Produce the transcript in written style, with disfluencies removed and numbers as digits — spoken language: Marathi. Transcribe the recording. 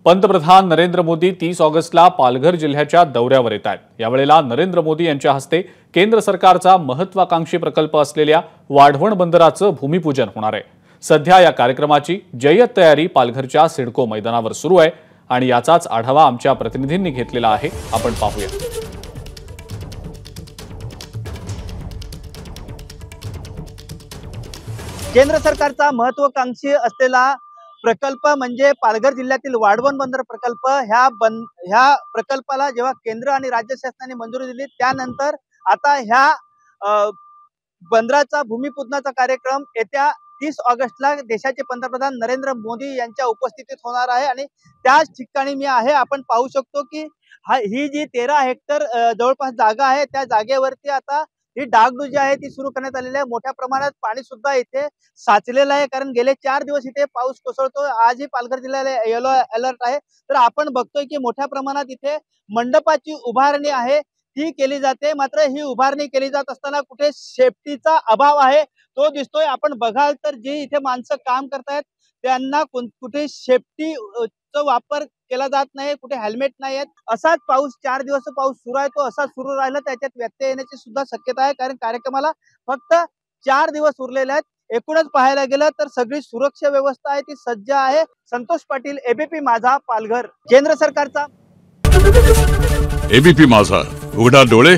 पंतप्रधान नरेंद्र मोदी 30 ऑगस्टला पालघर जिल्ह्याच्या दौऱ्यावर येत आहेत। यावेळेला नरेंद्र मोदी यांच्या हस्ते केंद्र सरकारचा महत्त्वाकांक्षी प्रकल्प असलेल्या वाढवण बंदराचं भूमिपूजन होणार आहे। सध्या या कार्यक्रमाची जय्यत तयारी पालघरच्या सिडको मैदानावर सुरू आहे आणि याचाच आढावा आमच्या प्रतिनिधींनी घेतलेला आहे। आपण पाहूया। केंद्र सरकारचा महत्त्वाकांक्षी असलेला प्रकल्प म्हणजे पालघर जिल्ह्यातील वाढवण बंदर प्रकल्प। ह्या प्रकल्पाला जेव्हा केंद्र आणि राज्य शासनाने मंजुरी दिली त्यानंतर आता ह्या बंदराचा भूमिपूजनाचा कार्यक्रम येत्या 30 ऑगस्टला देशाचे पंतप्रधान नरेंद्र मोदी यांच्या उपस्थितीत होणार आहे आणि त्याच ठिकाणी मी आहे। आपण पाहू शकतो की ही जी 13 हेक्टर जवळपास जागा आहे त्या जागेवरती आता ही डागडुजी आहे ती सुरू करण्यात आलेली आहे। मोठ्या प्रमाणात पाणी सुद्धा इथे साचलेलं आहे कारण गेले 4 दिवस इथे पाऊस कोसळतो। आजही पालघर जिल्ह्याला येलो अलर्ट आहे। तर आपण बघतोय की मोठ्या प्रमाणात इथे मंडपाची उभारणी आहे ती केली जाते, मात्र ही उभारणी केली जात असताना कुठे सेफ्टीचा अभाव आहे तो दिसतोय। आपण बघाल तर जे इथे माणसं काम करतायत त्यांना कुठे सेफ्टीचा वापर केला जात नाही, कुठे हेल्मेट नाही आहेत। असाच पाऊस 4 दिवस पाऊस सुरू आहे, तो असा सुरू राहिला त्याच्यात व्यत्यय येण्याची सुद्धा शक्यता आहे कारण कार्यक्रमाला फक्त 4 दिवस उरलेले आहेत। एकूणच पाहायला गेलं तर सगळी सुरक्षा व्यवस्था आहे ती सज्ज आहे। संतोष पाटील, एबीपी माझा, पालघर। केंद्र सरकारचा एबीपी माझा, उघडा डोळे